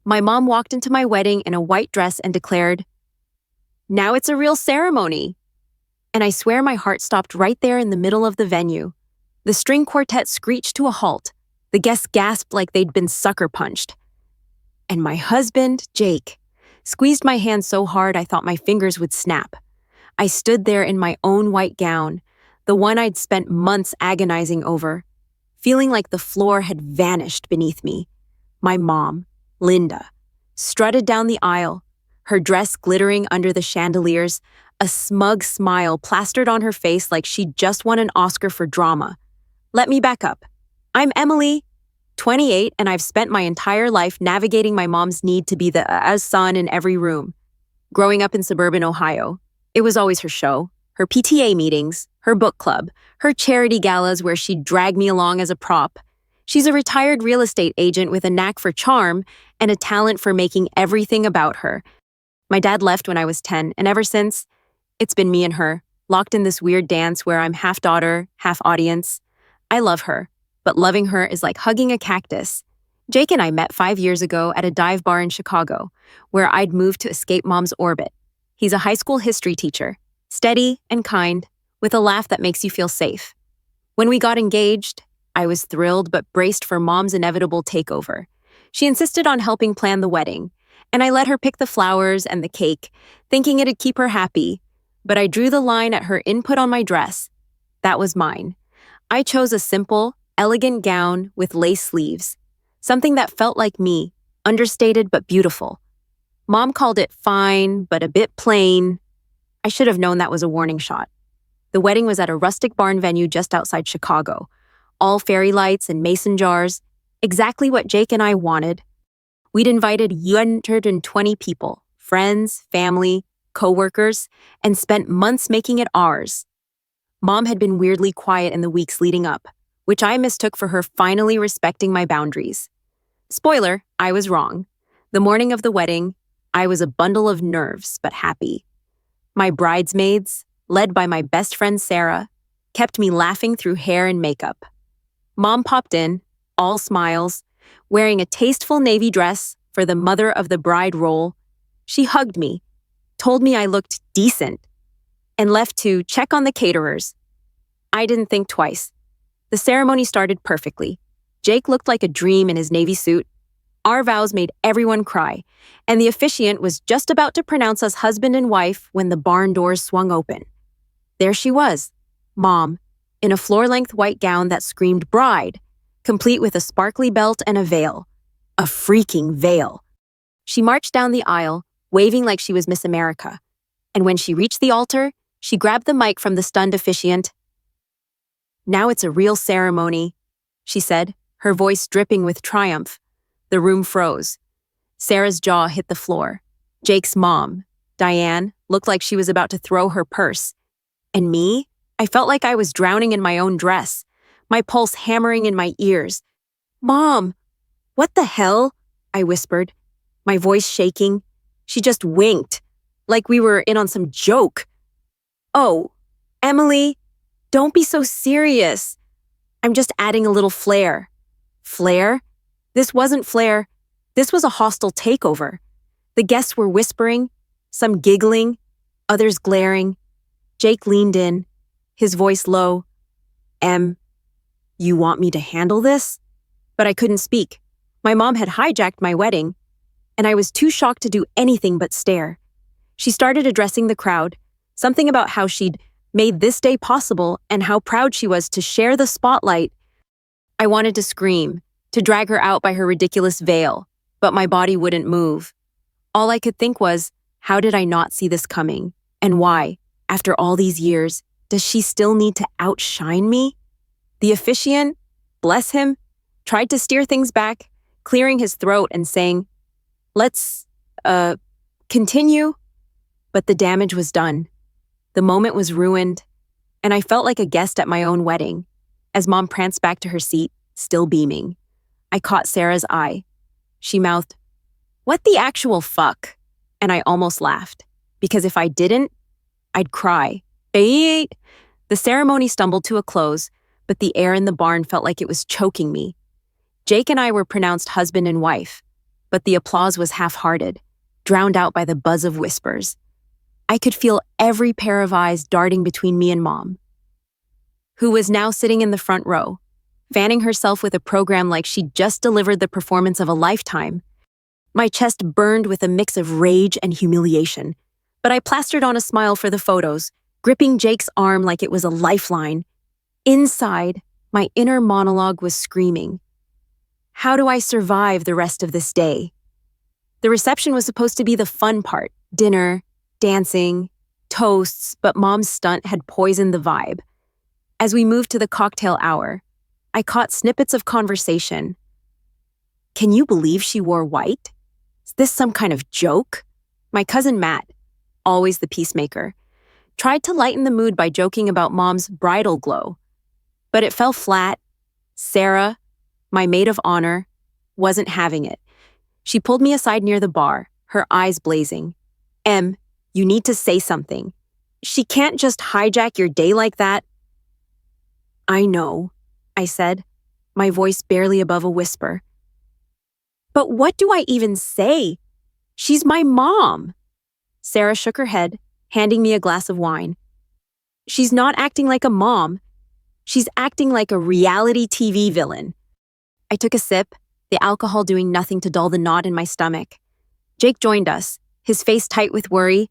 My mom walked into my wedding in a white dress and declared, "Now it's a real ceremony." And I swear my heart stopped right there in the middle of the venue. The string quartet screeched to a halt. The guests gasped like they'd been sucker punched. And my husband, Jake, squeezed my hand so hard I thought my fingers would snap. I stood there in my own white gown, the one I'd spent months agonizing over, feeling like the floor had vanished beneath me. My mom, Linda, strutted down the aisle, her dress glittering under the chandeliers, a smug smile plastered on her face like she'd just won an Oscar for drama. Let me back up. I'm Emily, 28, and I've spent my entire life navigating my mom's need to be the son in every room. Growing up in suburban Ohio, it was always her show, her PTA meetings, her book club, her charity galas where she'd drag me along as a prop. She's a retired real estate agent with a knack for charm and a talent for making everything about her. My dad left when I was 10, and ever since, it's been me and her, locked in this weird dance where I'm half daughter, half audience. I love her, but loving her is like hugging a cactus. Jake and I met 5 years ago at a dive bar in Chicago, where I'd moved to escape mom's orbit. He's a high school history teacher, steady and kind, with a laugh that makes you feel safe. When we got engaged, I was thrilled but braced for mom's inevitable takeover. She insisted on helping plan the wedding, and I let her pick the flowers and the cake, thinking it'd keep her happy. But I drew the line at her input on my dress. That was mine. I chose a simple, elegant gown with lace sleeves, something that felt like me, understated but beautiful. Mom called it fine, but a bit plain. I should have known that was a warning shot. The wedding was at a rustic barn venue just outside Chicago. All fairy lights and mason jars, exactly what Jake and I wanted. We'd invited 120 people, friends, family, co-workers, and spent months making it ours. Mom had been weirdly quiet in the weeks leading up, which I mistook for her finally respecting my boundaries. Spoiler, I was wrong. The morning of the wedding, I was a bundle of nerves, but happy. My bridesmaids, led by my best friend Sarah, kept me laughing through hair and makeup. Mom popped in, all smiles, wearing a tasteful navy dress for the mother of the bride role. She hugged me, told me I looked decent, and left to check on the caterers. I didn't think twice. The ceremony started perfectly. Jake looked like a dream in his navy suit. Our vows made everyone cry, and the officiant was just about to pronounce us husband and wife when the barn doors swung open. There she was, Mom, in a floor-length white gown that screamed bride, complete with a sparkly belt and a veil. A freaking veil. She marched down the aisle, waving like she was Miss America. And when she reached the altar, she grabbed the mic from the stunned officiant. "Now it's a real ceremony," she said, her voice dripping with triumph. The room froze. Sarah's jaw hit the floor. Jake's mom, Diane, looked like she was about to throw her purse. And me? I felt like I was drowning in my own dress, my pulse hammering in my ears. "Mom, what the hell?" I whispered, my voice shaking. She just winked, like we were in on some joke. "Oh, Emily, don't be so serious. I'm just adding a little flair." Flair? This wasn't flair. This was a hostile takeover. The guests were whispering, some giggling, others glaring. Jake leaned in, his voice low. You want me to handle this?" But I couldn't speak. My mom had hijacked my wedding, and I was too shocked to do anything but stare. She started addressing the crowd, something about how she'd made this day possible and how proud she was to share the spotlight. I wanted to scream, to drag her out by her ridiculous veil, but my body wouldn't move. All I could think was, how did I not see this coming? And why, after all these years, does she still need to outshine me? The officiant, bless him, tried to steer things back, clearing his throat and saying, "Let's, continue." But the damage was done. The moment was ruined, and I felt like a guest at my own wedding, as Mom pranced back to her seat, still beaming. I caught Sarah's eye. She mouthed, "What the actual fuck?" And I almost laughed, because if I didn't, I'd cry. The ceremony stumbled to a close, but the air in the barn felt like it was choking me. Jake and I were pronounced husband and wife. but the applause was half-hearted, drowned out by the buzz of whispers. I could feel every pair of eyes darting between me and Mom, who was now sitting in the front row, fanning herself with a program like she'd just delivered the performance of a lifetime. My chest burned with a mix of rage and humiliation, but I plastered on a smile for the photos, gripping Jake's arm like it was a lifeline. Inside, my inner monologue was screaming. How do I survive the rest of this day? The reception was supposed to be the fun part, dinner, dancing, toasts, but Mom's stunt had poisoned the vibe. As we moved to the cocktail hour, I caught snippets of conversation. Can you believe she wore white? Is this some kind of joke? My cousin Matt, always the peacemaker, tried to lighten the mood by joking about Mom's bridal glow. But it fell flat. Sarah, my maid of honor, wasn't having it. She pulled me aside near the bar, her eyes blazing. Em, you need to say something. She can't just hijack your day like that. I know, I said, my voice barely above a whisper. But what do I even say? She's my mom. Sarah shook her head, handing me a glass of wine. She's not acting like a mom. She's acting like a reality TV villain. I took a sip, the alcohol doing nothing to dull the knot in my stomach. Jake joined us, his face tight with worry.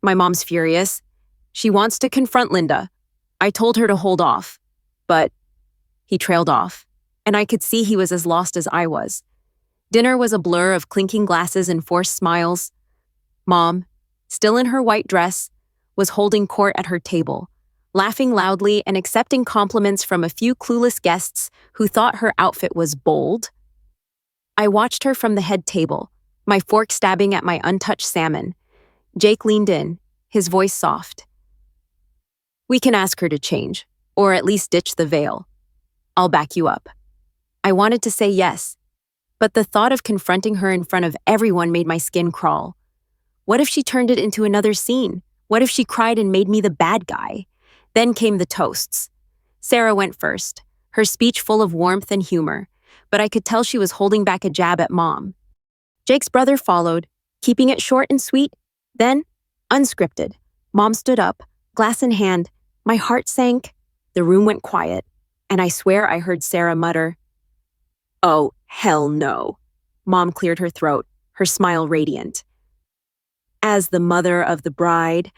My mom's furious. She wants to confront Linda. I told her to hold off, but he trailed off, and I could see he was as lost as I was. Dinner was a blur of clinking glasses and forced smiles. Mom, still in her white dress, was holding court at her table, laughing loudly and accepting compliments from a few clueless guests who thought her outfit was bold. I watched her from the head table, my fork stabbing at my untouched salmon. Jake leaned in, his voice soft. We can ask her to change, or at least ditch the veil. I'll back you up. I wanted to say yes, but the thought of confronting her in front of everyone made my skin crawl. What if she turned it into another scene? What if she cried and made me the bad guy? Then came the toasts. Sarah went first, her speech full of warmth and humor, but I could tell she was holding back a jab at Mom. Jake's brother followed, keeping it short and sweet. Then, unscripted, Mom stood up, glass in hand. My heart sank. The room went quiet, and I swear I heard Sarah mutter, "Oh, hell no." Mom cleared her throat, her smile radiant. As the mother of the bride,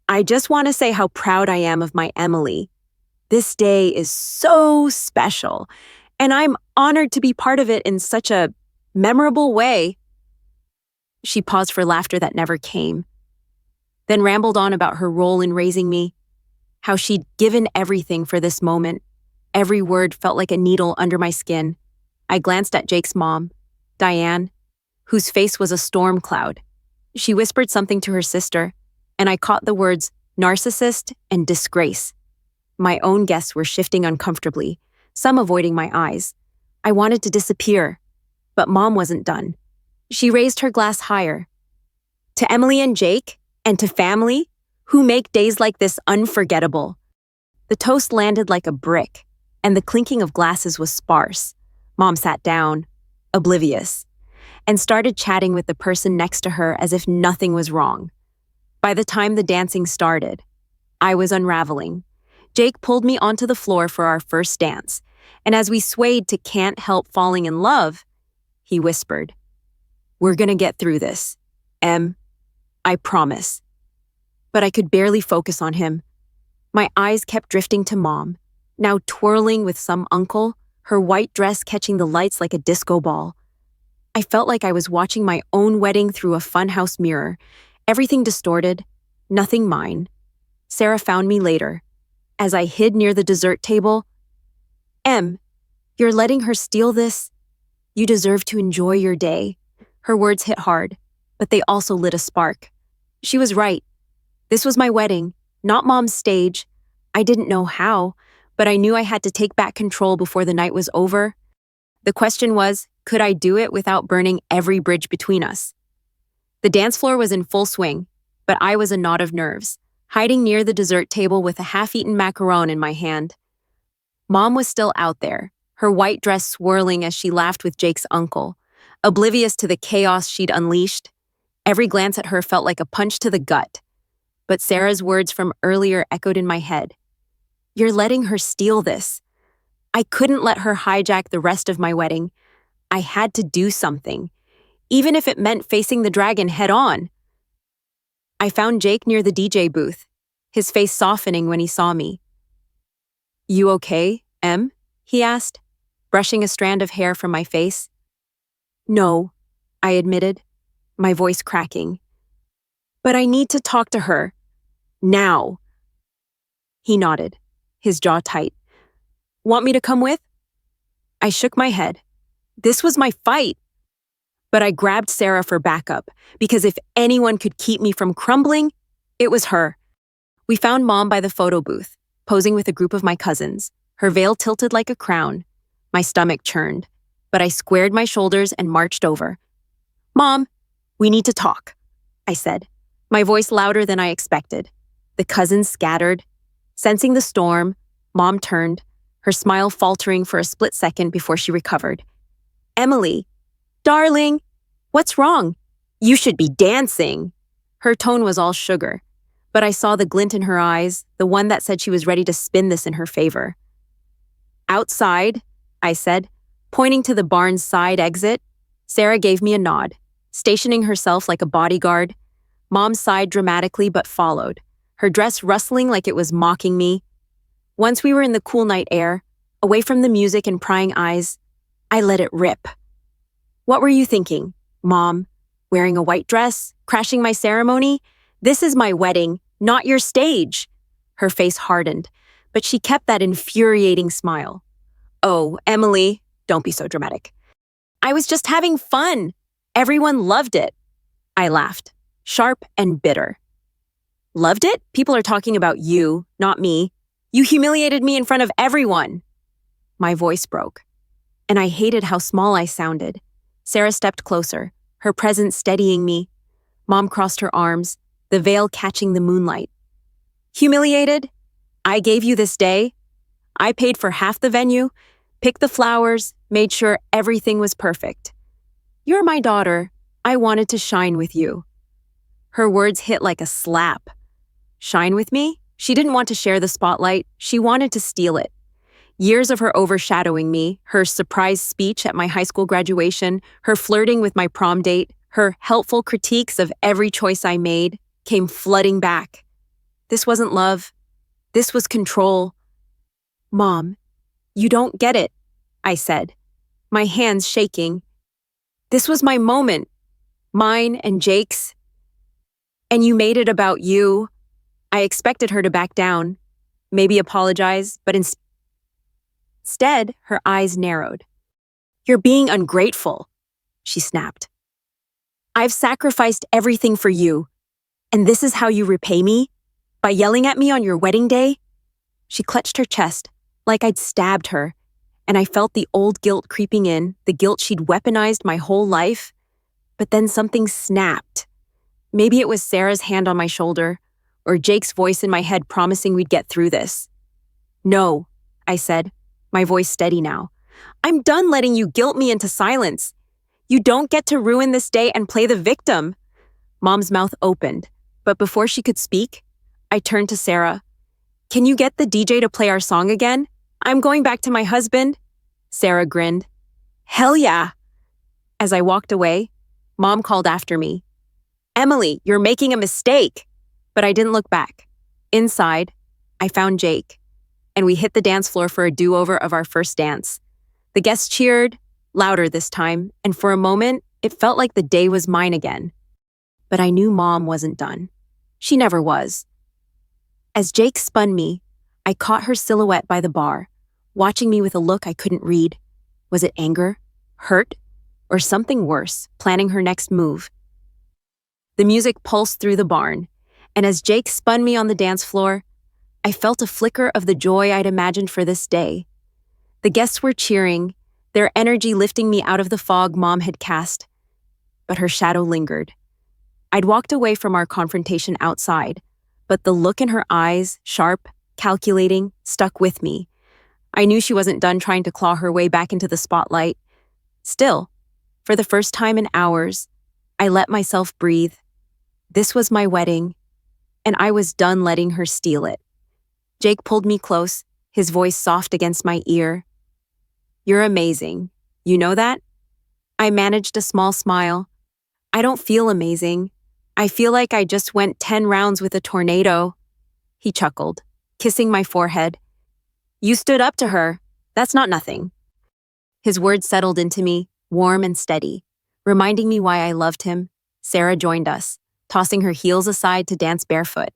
I just want to say how proud I am of my Emily. This day is so special, and I'm honored to be part of it in such a memorable way. She paused for laughter that never came, then rambled on about her role in raising me, how she'd given everything for this moment. Every word felt like a needle under my skin. I glanced at Jake's mom, Diane, whose face was a storm cloud. She whispered something to her sister, and I caught the words narcissist and disgrace. My own guests were shifting uncomfortably, some avoiding my eyes. I wanted to disappear, but Mom wasn't done. She raised her glass higher. To Emily and Jake, and to family, who make days like this unforgettable. The toast landed like a brick, and the clinking of glasses was sparse. Mom sat down, oblivious, and started chatting with the person next to her as if nothing was wrong. By the time the dancing started, I was unraveling. Jake pulled me onto the floor for our first dance, and as we swayed to Can't Help Falling in Love, he whispered, "We're gonna get through this, Em. I promise." But I could barely focus on him. My eyes kept drifting to Mom, now twirling with some uncle, her white dress catching the lights like a disco ball. I felt like I was watching my own wedding through a funhouse mirror, everything distorted, nothing mine. Sarah found me later. As I hid near the dessert table, "Em, you're letting her steal this? You deserve to enjoy your day." Her words hit hard, but they also lit a spark. She was right. This was my wedding, not Mom's stage. I didn't know how, but I knew I had to take back control before the night was over. The question was, could I do it without burning every bridge between us? The dance floor was in full swing, but I was a knot of nerves, hiding near the dessert table with a half-eaten macaron in my hand. Mom was still out there, her white dress swirling as she laughed with Jake's uncle, Oblivious to the chaos she'd unleashed, every glance at her felt like a punch to the gut. But Sarah's words from earlier echoed in my head. You're letting her steal this. I couldn't let her hijack the rest of my wedding. I had to do something, even if it meant facing the dragon head on. I found Jake near the DJ booth, his face softening when he saw me. You okay, Em? He asked, brushing a strand of hair from my face. No, I admitted, my voice cracking. But I need to talk to her. Now. He nodded, his jaw tight. Want me to come with? I shook my head. This was my fight. But I grabbed Sarah for backup, because if anyone could keep me from crumbling, it was her. We found Mom by the photo booth, posing with a group of my cousins, her veil tilted like a crown. My stomach churned, but I squared my shoulders and marched over. Mom, we need to talk, I said, my voice louder than I expected. The cousins scattered. Sensing the storm, Mom turned, her smile faltering for a split second before she recovered. Emily, darling, what's wrong? You should be dancing. Her tone was all sugar, but I saw the glint in her eyes, the one that said she was ready to spin this in her favor. Outside, I said, pointing to the barn's side exit. Sarah gave me a nod, stationing herself like a bodyguard. Mom sighed dramatically but followed, her dress rustling like it was mocking me. Once we were in the cool night air, away from the music and prying eyes, I let it rip. What were you thinking, Mom? Wearing a white dress? Crashing my ceremony? This is my wedding, not your stage. Her face hardened, but she kept that infuriating smile. Oh, Emily, don't be so dramatic. I was just having fun. Everyone loved it. I laughed, sharp and bitter. Loved it? People are talking about you, not me. You humiliated me in front of everyone. My voice broke, and I hated how small I sounded. Sarah stepped closer, her presence steadying me. Mom crossed her arms, the veil catching the moonlight. Humiliated? I gave you this day. I paid for half the venue, picked the flowers, made sure everything was perfect. You're my daughter. I wanted to shine with you. Her words hit like a slap. Shine with me? She didn't want to share the spotlight. She wanted to steal it. Years of her overshadowing me, her surprise speech at my high school graduation, her flirting with my prom date, her helpful critiques of every choice I made, came flooding back. This wasn't love. This was control. Mom, you don't get it, I said, my hands shaking. This was my moment, mine and Jake's. And you made it about you. I expected her to back down, maybe apologize, but instead, her eyes narrowed. You're being ungrateful, she snapped. I've sacrificed everything for you, and this is how you repay me? By yelling at me on your wedding day? She clutched her chest, like I'd stabbed her, and I felt the old guilt creeping in, the guilt she'd weaponized my whole life. But then something snapped. Maybe it was Sarah's hand on my shoulder, or Jake's voice in my head promising we'd get through this. No, I said, my voice steady now. I'm done letting you guilt me into silence. You don't get to ruin this day and play the victim. Mom's mouth opened, but before she could speak, I turned to Sarah. Can you get the DJ to play our song again? I'm going back to my husband. Sarah grinned. Hell yeah. As I walked away, Mom called after me. Emily, you're making a mistake. But I didn't look back. Inside, I found Jake, and we hit the dance floor for a do-over of our first dance. The guests cheered, louder this time, and for a moment, it felt like the day was mine again. But I knew Mom wasn't done. She never was. As Jake spun me, I caught her silhouette by the bar, watching me with a look I couldn't read. Was it anger, hurt, or something worse, planning her next move? The music pulsed through the barn, and as Jake spun me on the dance floor, I felt a flicker of the joy I'd imagined for this day. The guests were cheering, their energy lifting me out of the fog Mom had cast. But her shadow lingered. I'd walked away from our confrontation outside, but the look in her eyes, sharp, calculating, stuck with me. I knew she wasn't done trying to claw her way back into the spotlight. Still, For the first time in hours, I let myself breathe. This was my wedding, and I was done letting her steal it. Jake pulled me close, his voice soft against my ear. "You're amazing. You know that?" I managed a small smile. "I don't feel amazing. I feel like I just went 10 rounds with a tornado." He chuckled, kissing my forehead. "You stood up to her. That's not nothing." His words settled into me, warm and steady, reminding me why I loved him. Sarah joined us, tossing her heels aside to dance barefoot,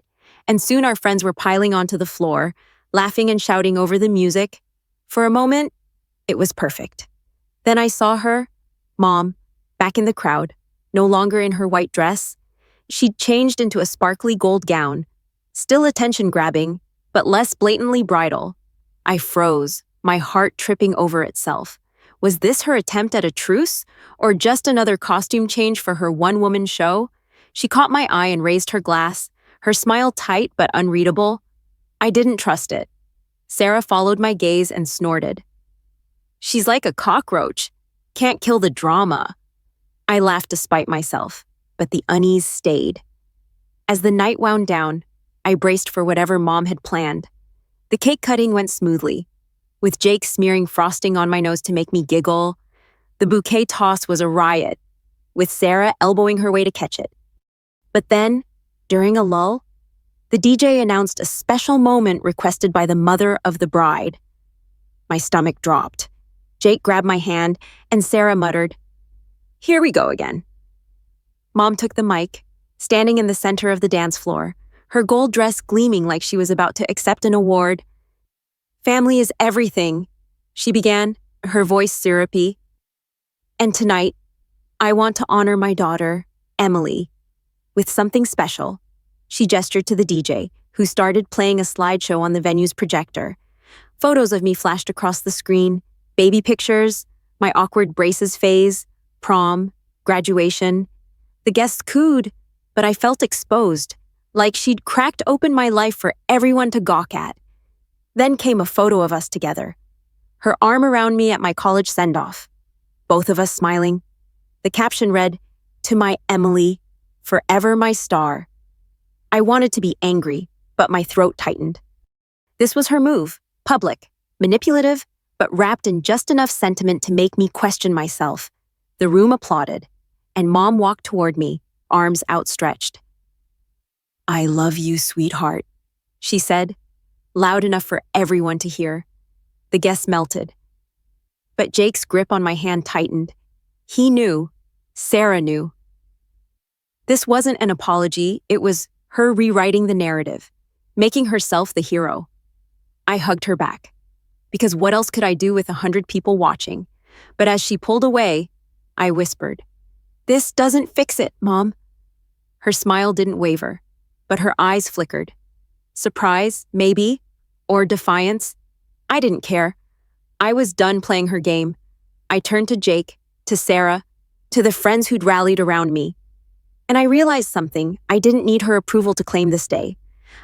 and soon our friends were piling onto the floor, laughing and shouting over the music. For a moment, it was perfect. Then I saw her, Mom, back in the crowd, no longer in her white dress. She'd changed into a sparkly gold gown, still attention-grabbing, but less blatantly bridal. I froze, my heart tripping over itself. Was this her attempt at a truce, or just another costume change for her one-woman show? She caught my eye and raised her glass, her smile tight but unreadable. I didn't trust it. Sarah followed my gaze and snorted. "She's like a cockroach. Can't kill the drama." I laughed despite myself, but the unease stayed. As the night wound down, I braced for whatever Mom had planned. The cake cutting went smoothly, with Jake smearing frosting on my nose to make me giggle. The bouquet toss was a riot, with Sarah elbowing her way to catch it. But then, during a lull, the DJ announced a special moment requested by the mother of the bride. My stomach dropped. Jake grabbed my hand, and Sarah muttered, "Here we go again." Mom took the mic, standing in the center of the dance floor, her gold dress gleaming like she was about to accept an award. "Family is everything," she began, her voice syrupy. "And tonight, I want to honor my daughter, Emily, with something special." She gestured to the DJ, who started playing a slideshow on the venue's projector. Photos of me flashed across the screen, baby pictures, my awkward braces phase, prom, graduation. The guests cooed, but I felt exposed, like she'd cracked open my life for everyone to gawk at. Then came a photo of us together, her arm around me at my college send-off, both of us smiling. The caption read, "To my Emily, forever my star." I wanted to be angry, but my throat tightened. This was her move, public, manipulative, but wrapped in just enough sentiment to make me question myself. The room applauded, and Mom walked toward me, arms outstretched. "I love you, sweetheart," she said, loud enough for everyone to hear. The guests melted. But Jake's grip on my hand tightened. He knew. Sarah knew. This wasn't an apology, it was her rewriting the narrative, making herself the hero. I hugged her back, because what else could I do with 100 people watching? But as she pulled away, I whispered, "This doesn't fix it, Mom." Her smile didn't waver, but her eyes flickered. Surprise, maybe, or defiance. I didn't care. I was done playing her game. I turned to Jake, to Sarah, to the friends who'd rallied around me. And I realized something. I didn't need her approval to claim this day.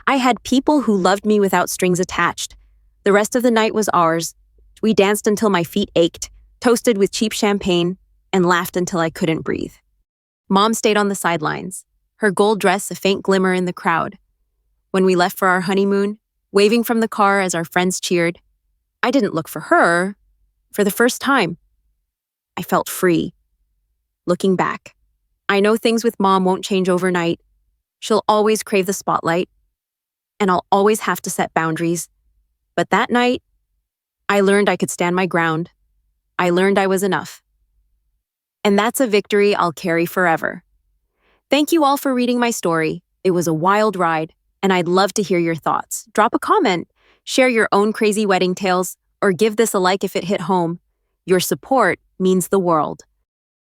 I had people who loved me without strings attached. The rest of the night was ours. We danced until my feet ached, toasted with cheap champagne, and laughed until I couldn't breathe. Mom stayed on the sidelines, her gold dress a faint glimmer in the crowd. When we left for our honeymoon, waving from the car as our friends cheered, I didn't look for her. For the first time, I felt free. Looking back, I know things with Mom won't change overnight. She'll always crave the spotlight, and I'll always have to set boundaries. But that night, I learned I could stand my ground. I learned I was enough. And that's a victory I'll carry forever. Thank you all for reading my story. It was a wild ride, and I'd love to hear your thoughts. Drop a comment, share your own crazy wedding tales, or give this a like if it hit home. Your support means the world.